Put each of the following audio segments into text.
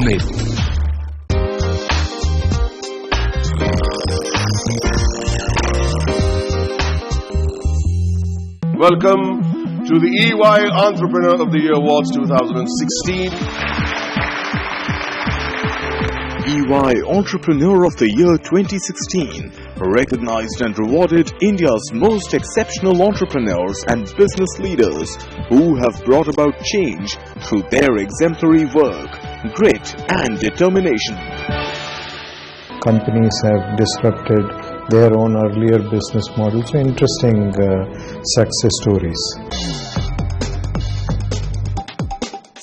Mill. Welcome to the EY Entrepreneur of the Year Awards 2016. EY Entrepreneur of the Year 2016 recognized and rewarded India's most exceptional entrepreneurs and business leaders who have brought about change through their exemplary work, grit and determination. Companies have disrupted their own earlier business models. So interesting success stories.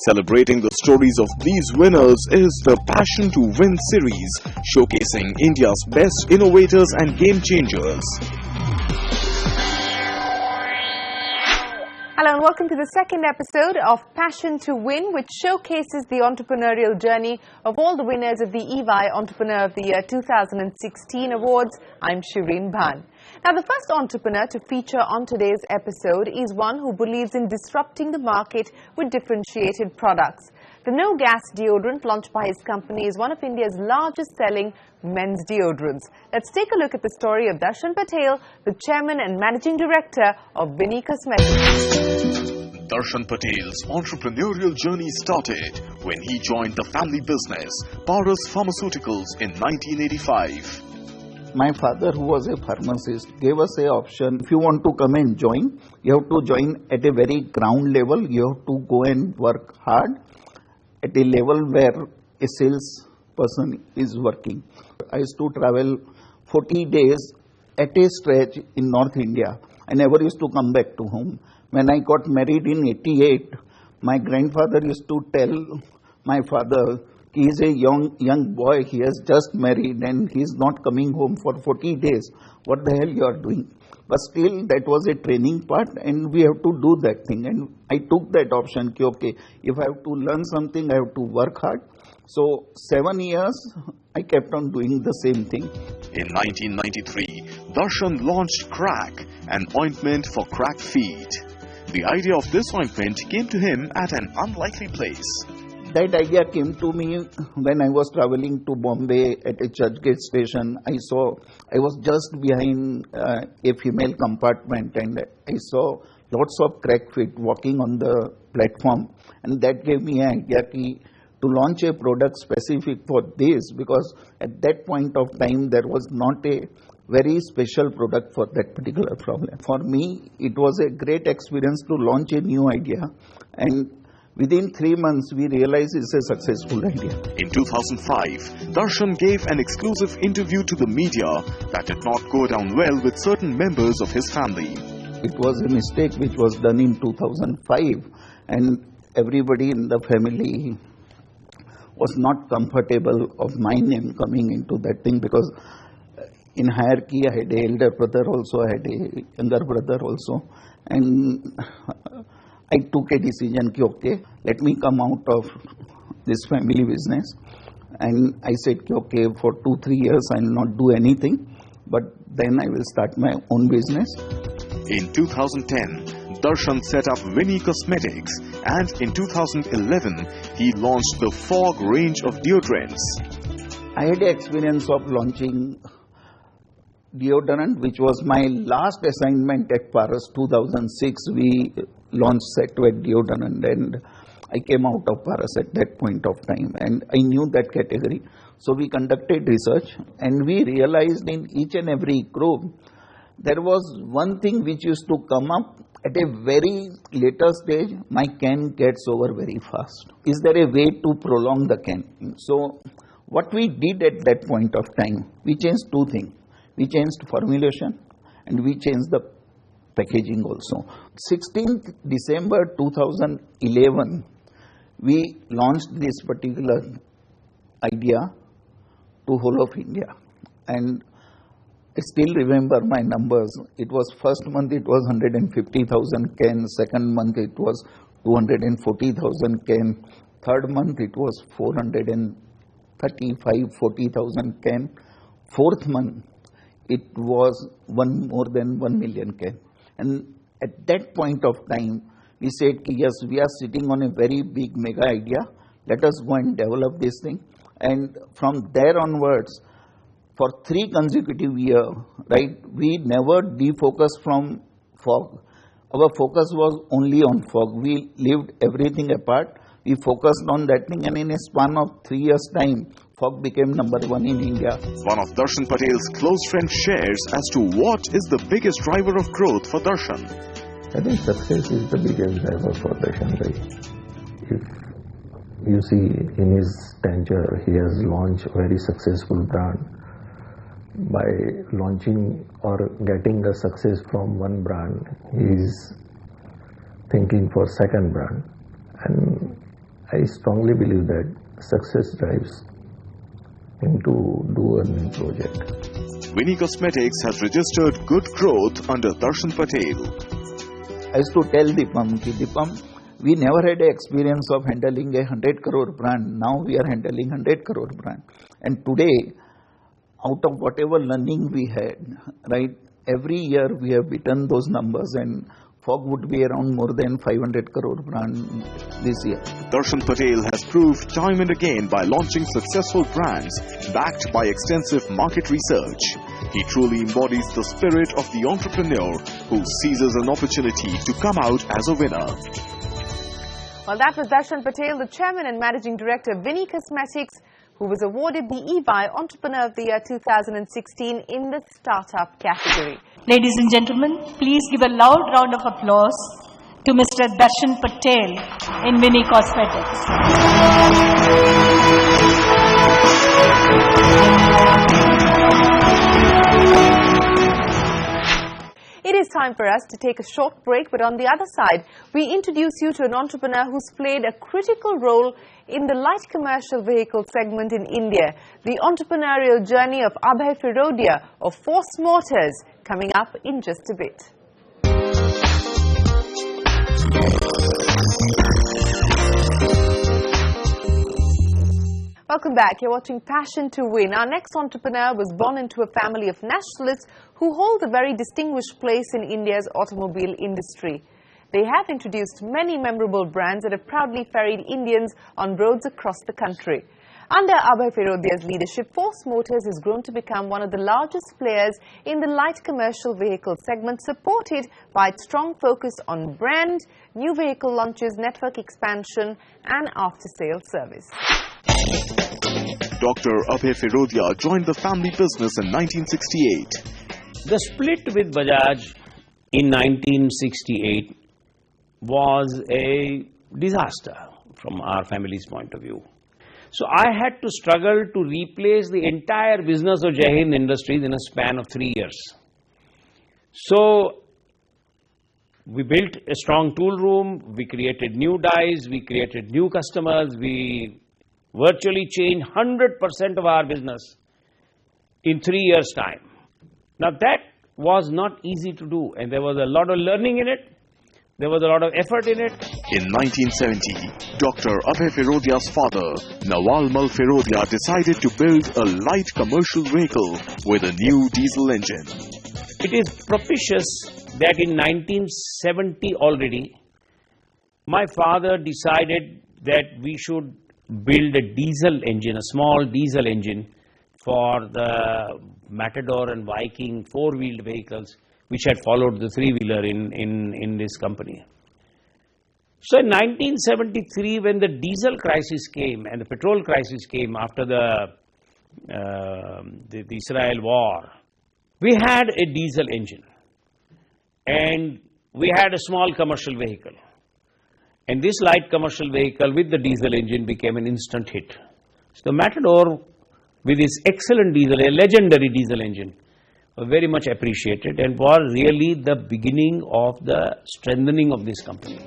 Celebrating the stories of these winners is the Passion to Win series, showcasing India's best innovators and game changers. Hello and welcome to the second episode of Passion to Win, which showcases the entrepreneurial journey of all the winners of the EY Entrepreneur of the Year 2016 Awards. I'm Shireen Bhan. Now, the first entrepreneur to feature on today's episode is one who believes in disrupting the market with differentiated products. The no-gas deodorant launched by his company is one of India's largest selling men's deodorants. Let's take a look at the story of Darshan Patel, the chairman and managing director of Vini Cosmetics. Darshan Patel's entrepreneurial journey started when he joined the family business, Paras Pharmaceuticals, in 1985. My father, who was a pharmacist, gave us an option. If you want to come and join, you have to join at a very ground level. You have to go and work hard at a level where a salesperson is working. I used to travel 40 days at a stretch in North India. I never used to come back to home. When I got married in 88, my grandfather used to tell my father, he is a young boy, he has just married and he is not coming home for 40 days. What the hell you are doing? But still, that was a training part and we have to do that thing. And I took that option, okay, if I have to learn something, I have to work hard. So 7 years, I kept on doing the same thing. In 1993, Darshan launched Crack, an ointment for cracked feet. The idea of this ointment came to him at an unlikely place. That idea came to me when I was traveling to Bombay at a Churchgate station. I was just behind a female compartment and I saw lots of cracked feet walking on the platform. And that gave me an idea to launch a product specific for this, because at that point of time there was not a very special product for that particular problem. For me, it was a great experience to launch a new idea, and within 3 months, we realized it's a successful idea. In 2005, Darshan gave an exclusive interview to the media that did not go down well with certain members of his family. It was a mistake which was done in 2005, and everybody in the family was not comfortable of my name coming into that thing, because in hierarchy I had an elder brother also, I had a younger brother also, and I took a decision, okay, let me come out of this family business. And I said, okay, for 2-3 years I will not do anything, but then I will start my own business. In 2010, Darshan set up Vini Cosmetics, and in 2011, he launched the Fog range of deodorants. I had the experience of launching deodorant, which was my last assignment at Paras 2006. We launched Set Wet deodorant and I came out of Paras at that point of time and I knew that category. So we conducted research and we realized in each and every group there was one thing which used to come up at a very later stage: my can gets over very fast. Is there a way to prolong the can? So what we did at that point of time, we changed two things. We changed formulation and we changed the packaging also. 16th December 2011, we launched this particular idea to whole of India. And I still remember my numbers. It was first month it was 150,000 cans, second month it was 240,000 cans, third month it was 40,000 cans, fourth month it was more than 1 million cans. And at that point of time, we said, yes, we are sitting on a very big mega idea. let us go and develop this thing. And from there onwards, for 3 consecutive years, right, we never defocused from fog. Our focus was only on fog. We lived everything apart. We focused on that thing, and in a span of 3 years' time, fog became number 1 in India. One of Darshan Patel's close friends shares as to what is the biggest driver of growth for Darshan. I think success is the biggest driver for Darshan. If you see in his tenure, he has launched a very successful brand. By launching or getting the success from one brand, he is thinking for second brand. And I strongly believe that success drives him to do a new project. Vini Cosmetics has registered good growth under Darshan Patel. I used to tell Deepam, we never had an experience of handling a 100 crore brand. Now we are handling 100 crore brand. And today, out of whatever learning we had, right, every year we have beaten those numbers, and fog would be around more than 500 crore brand this year. Darshan Patel has proved time and again by launching successful brands backed by extensive market research. He truly embodies the spirit of the entrepreneur who seizes an opportunity to come out as a winner. Well, that was Darshan Patel, the Chairman and Managing Director of Vini Cosmetics, who was awarded the EY Entrepreneur of the Year 2016 in the Startup category. Ladies and gentlemen, please give a loud round of applause to Mr. Darshan Patel in Vini Cosmetics. It is time for us to take a short break, but on the other side, we introduce you to an entrepreneur who's played a critical role in the light commercial vehicle segment in India. The entrepreneurial journey of Abhay Firodia of Force Motors, coming up in just a bit. Welcome back. You're watching Passion to Win. Our next entrepreneur was born into a family of nationalists who hold a very distinguished place in India's automobile industry. They have introduced many memorable brands that have proudly ferried Indians on roads across the country. Under Abhay Firodia's leadership, Force Motors has grown to become one of the largest players in the light commercial vehicle segment, supported by its strong focus on brand, new vehicle launches, network expansion and after-sales service. Dr. Abhay Firodia joined the family business in 1968. The split with Bajaj in 1968 was a disaster from our family's point of view. So I had to struggle to replace the entire business of Jai Hind Industries in a span of 3 years. So we built a strong tool room, we created new dies, we created new customers, we virtually changed 100% of our business in 3 years' time. Now that was not easy to do, and there was a lot of learning in it. There was a lot of effort in it. In 1970, Dr. Abhay Firodia's father, Nawal Mal Firodia, decided to build a light commercial vehicle with a new diesel engine. It is propitious that in 1970 already, my father decided that we should build a diesel engine, a small diesel engine for the Matador and Viking four-wheeled vehicles, which had followed the three-wheeler in this company. So in 1973, when the diesel crisis came and the petrol crisis came after the Israel war, we had a diesel engine and we had a small commercial vehicle. And this light commercial vehicle with the diesel engine became an instant hit. So the Matador, with its excellent diesel, a legendary diesel engine, was very much appreciated and was really the beginning of the strengthening of this company.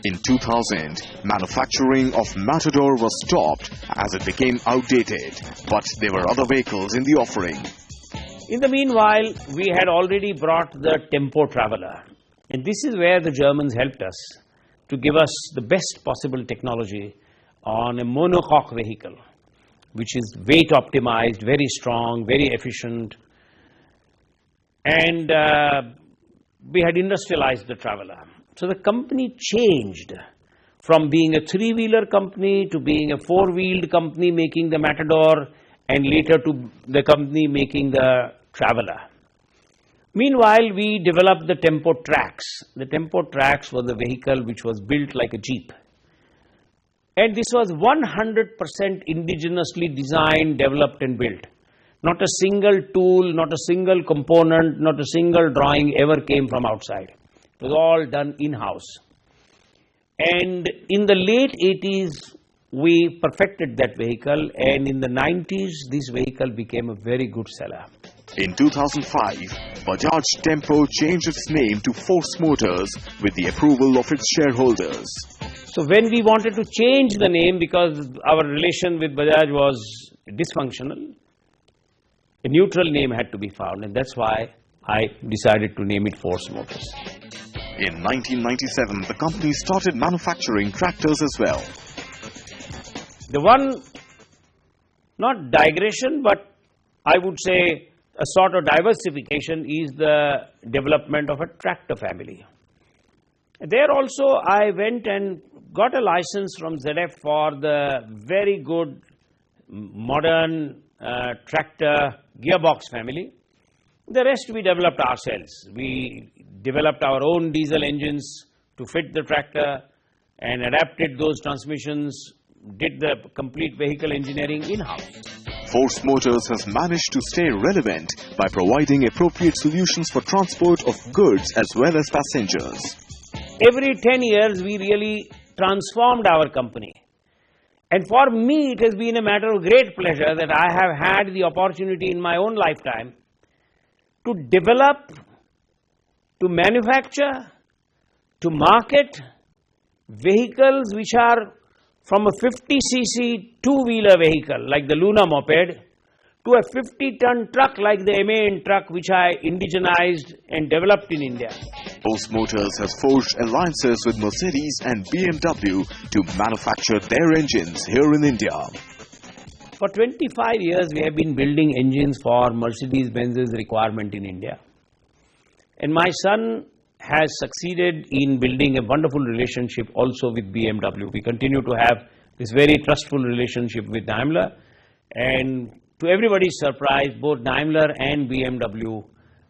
In 2000, manufacturing of Matador was stopped as it became outdated, but there were other vehicles in the offering. In the meanwhile, we had already brought the Tempo Traveler, and this is where the Germans helped us to give us the best possible technology on a monocoque vehicle, which is weight optimized, very strong, very efficient. And we had industrialized the Traveler. So the company changed from being a three-wheeler company to being a four-wheeled company making the Matador, and later to the company making the Traveller. Meanwhile, we developed the Tempo Trax. The Tempo Trax was a vehicle which was built like a Jeep. And this was 100% indigenously designed, developed and built. Not a single tool, not a single component, not a single drawing ever came from outside. It was all done in-house. And in the late 80s, we perfected that vehicle, and in the 90s, this vehicle became a very good seller. In 2005, Bajaj Tempo changed its name to Force Motors with the approval of its shareholders. So when we wanted to change the name because our relation with Bajaj was dysfunctional, a neutral name had to be found, and that's why I decided to name it Force Motors. In 1997, the company started manufacturing tractors as well. The one, not digression, but I would say a sort of diversification is the development of a tractor family. There also I went and got a license from ZF for the very good modern tractor gearbox family. The rest we developed ourselves. We developed our own diesel engines to fit the tractor and adapted those transmissions, did the complete vehicle engineering in-house. Force Motors has managed to stay relevant by providing appropriate solutions for transport of goods as well as passengers. Every 10 years, we really transformed our company. And for me, it has been a matter of great pleasure that I have had the opportunity in my own lifetime to develop, to manufacture, to market vehicles which are from a 50cc two-wheeler vehicle like the Luna moped to a 50-ton truck like the MAN truck which I indigenized and developed in India. Force Motors has forged alliances with Mercedes and BMW to manufacture their engines here in India. For 25 years, we have been building engines for Mercedes-Benz's requirement in India. And my son has succeeded in building a wonderful relationship also with BMW. We continue to have this very trustful relationship with Daimler. And to everybody's surprise, both Daimler and BMW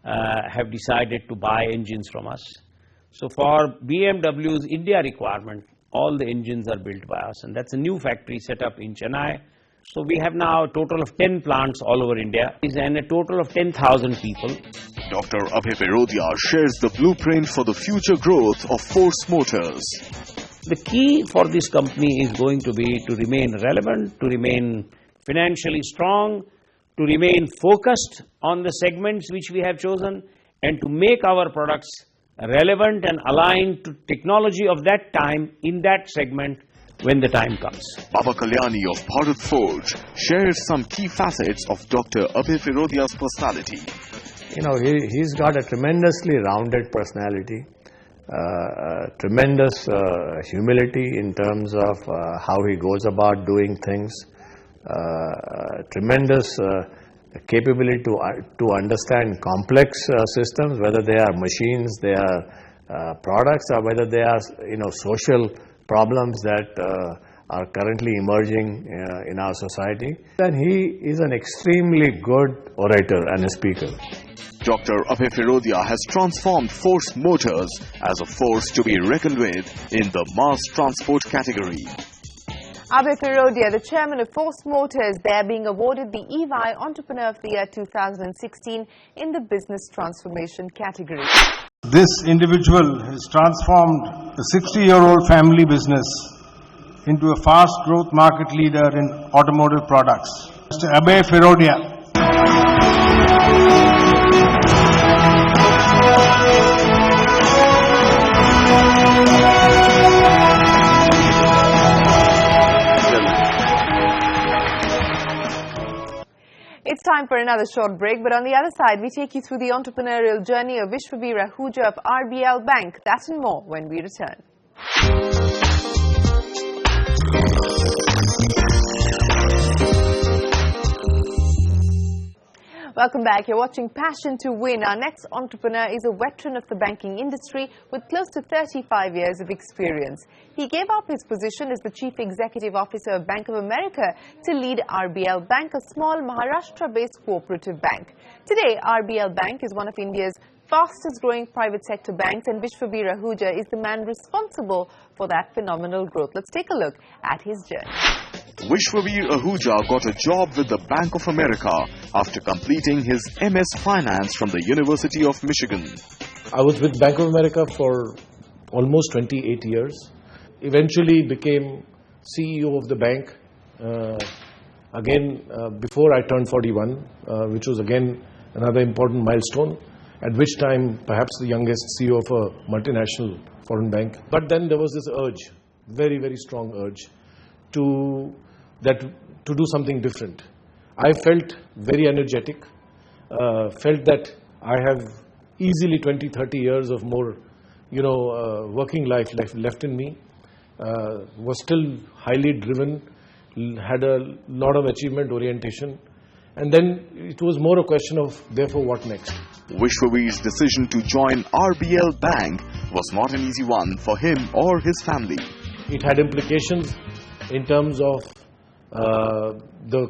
have decided to buy engines from us. So for BMW's India requirement, all the engines are built by us. And that's a new factory set up in Chennai. So we have now a total of 10 plants all over India and a total of 10,000 people. Dr. Abhay Firodia shares the blueprint for the future growth of Force Motors. The key for this company is going to be to remain relevant, to remain financially strong, to remain focused on the segments which we have chosen, and to make our products relevant and aligned to technology of that time in that segment when the time comes. Baba Kalyani of Bharat Forge shares some key facets of Dr. Abhay Firodia's personality. You know, he's got a tremendously rounded personality, tremendous humility in terms of how he goes about doing things, tremendous capability to understand complex systems, whether they are machines, they are products, or whether they are social problems that are currently emerging in our society. And he is an extremely good orator and a speaker. Dr. Abhay Firodia has transformed Force Motors as a force to be reckoned with in the mass transport category. Abhay Firodia, the chairman of Force Motors, they are being awarded the EY Entrepreneur of the Year 2016 in the Business Transformation category. This individual has transformed a 60-year-old family business into a fast growth market leader in automotive products. Mr. Abhay Firodia. It's time for another short break, but on the other side, we take you through the entrepreneurial journey of Vishwavir Ahuja of RBL Bank. That and more when we return. Welcome back. You're watching Passion to Win. Our next entrepreneur is a veteran of the banking industry with close to 35 years of experience. He gave up his position as the Chief Executive Officer of Bank of America to lead RBL Bank, a small Maharashtra-based cooperative bank. Today, RBL Bank is one of India's fastest growing private sector banks, and Vishwavir Ahuja is the man responsible for that phenomenal growth. Let's take a look at his journey. Vishwavir Ahuja got a job with the Bank of America after completing his MS Finance from the University of Michigan. I was with Bank of America for almost 28 years. Eventually became CEO of the bank before I turned 41, which was again another important milestone, at which time perhaps the youngest CEO of a multinational foreign bank. But then there was this urge, very, very strong urge, to do something different. I felt very energetic, felt that I have easily 20-30 years of more, working life left in me, was still highly driven, had a lot of achievement orientation, and then it was more a question of, therefore, what next? Vishwaveer's decision to join RBL Bank was not an easy one for him or his family. It had implications in terms of the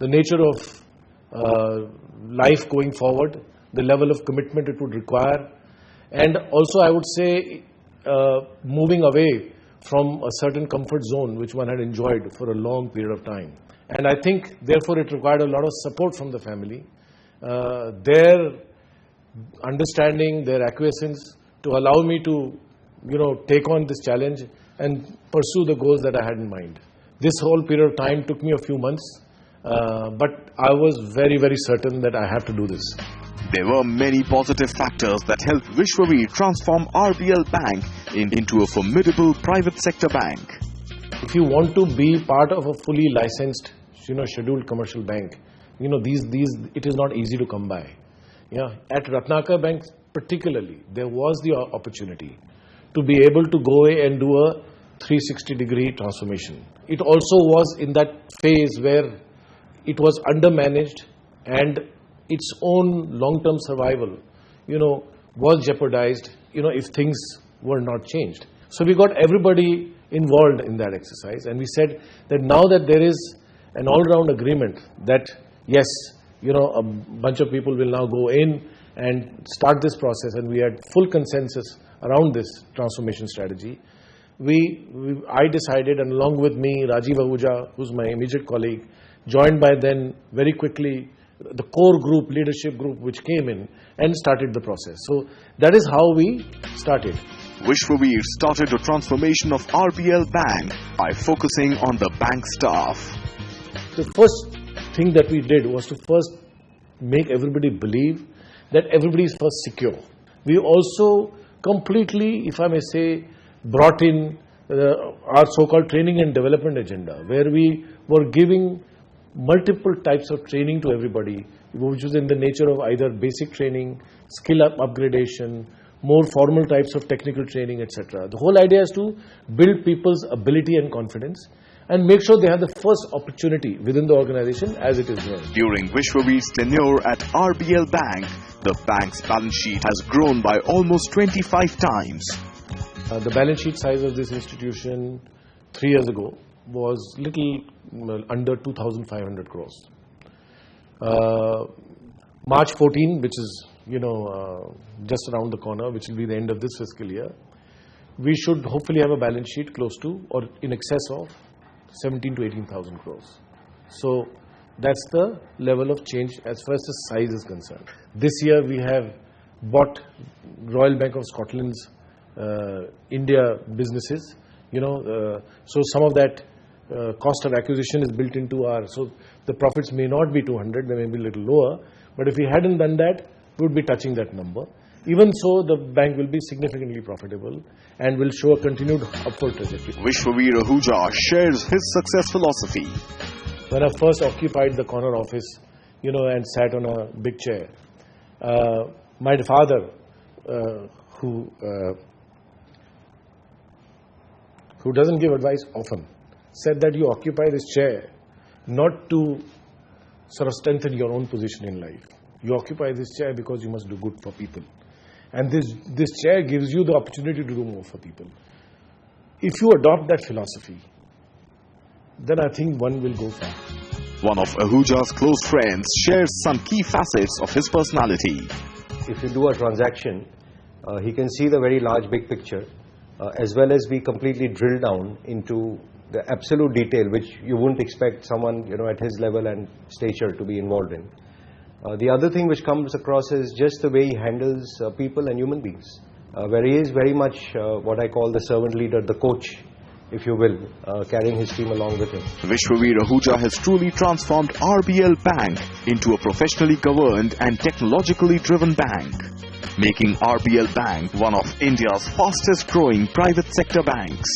nature of life going forward, the level of commitment it would require, and also I would say moving away from a certain comfort zone which one had enjoyed for a long period of time. And I think therefore it required a lot of support from the family, their understanding, their acquiescence to allow me to take on this challenge and pursue the goals that I had in mind. This whole period of time took me a few months, but I was very, very certain that I had to do this. There were many positive factors that helped Vishwaveer transform RBL Bank into a formidable private sector bank. If you want to be part of a fully licensed, scheduled commercial bank, it is not easy to come by. At Ratnakar Bank particularly, there was the opportunity to be able to go away and do a 360-degree transformation. It also was in that phase where it was undermanaged and its own long-term survival, was jeopardized, if things were not changed. So we got everybody involved in that exercise, and we said that now that there is an all-round agreement that yes, a bunch of people will now go in and start this process, and we had full consensus around this transformation strategy. I decided, and along with me, Rajiv Ahuja, who's my immediate colleague, joined by then very quickly the core group, leadership group, which came in and started the process. So that is how we started. Vishwaveer started the transformation of RBL Bank by focusing on the bank staff. The first thing that we did was to first make everybody believe that everybody is first secure. We also completely, if I may say, brought in our so-called training and development agenda, where we were giving multiple types of training to everybody, which was in the nature of either basic training, skill upgradation, more formal types of technical training, etc. The whole idea is to build people's ability and confidence and make sure they have the first opportunity within the organization as it is known. During Vishwaveer's tenure at RBL Bank, the bank's balance sheet has grown by almost 25 times. The balance sheet size of this institution 3 years ago was little under 2,500 crores. March 14, which is just around the corner, which will be the end of this fiscal year, we should hopefully have a balance sheet close to or in excess of 17 to 18,000 crores. So that's the level of change as far as the size is concerned. This year we have bought Royal Bank of Scotland's India businesses, so some of that cost of acquisition is built into so the profits may not be 200, they may be a little lower, but if we hadn't done that, we would be touching that number. Even so, the bank will be significantly profitable and will show a continued upward trajectory. Vishwavir Ahuja shares his success philosophy. When I first occupied the corner office, and sat on a big chair, my father, who doesn't give advice often, said that you occupy this chair not to sort of strengthen your own position in life. You occupy this chair because you must do good for people. And this chair gives you the opportunity to do more for people. If you adopt that philosophy, then I think one will go far. One of Ahuja's close friends shares some key facets of his personality. If you do a transaction, he can see the very large big picture, as well as be completely drilled down into the absolute detail, which you wouldn't expect someone at his level and stature to be involved in. The other thing which comes across is just the way he handles people and human beings, where he is very much what I call the servant leader, the coach, if you will, carrying his team along with him. Vishwavir Ahuja has truly transformed RBL Bank into a professionally governed and technologically driven bank, making RBL Bank one of India's fastest growing private sector banks.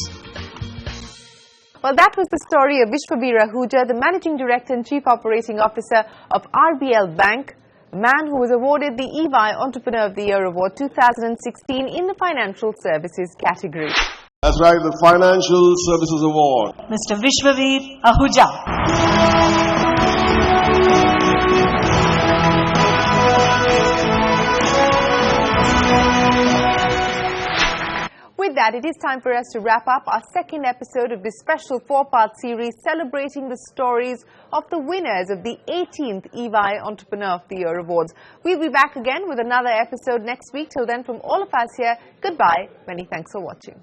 Well, that was the story of Vishwavir Ahuja, the Managing Director and Chief Operating Officer of RBL Bank, a man who was awarded the EY Entrepreneur of the Year Award 2016 in the Financial Services category. That's right, the Financial Services Award. Mr. Vishwavir Ahuja. With that, it is time for us to wrap up our second episode of this special 4-part series celebrating the stories of the winners of the 18th EY Entrepreneur of the Year Awards. We'll be back again with another episode next week. Till then, from all of us here, goodbye. Many thanks for watching.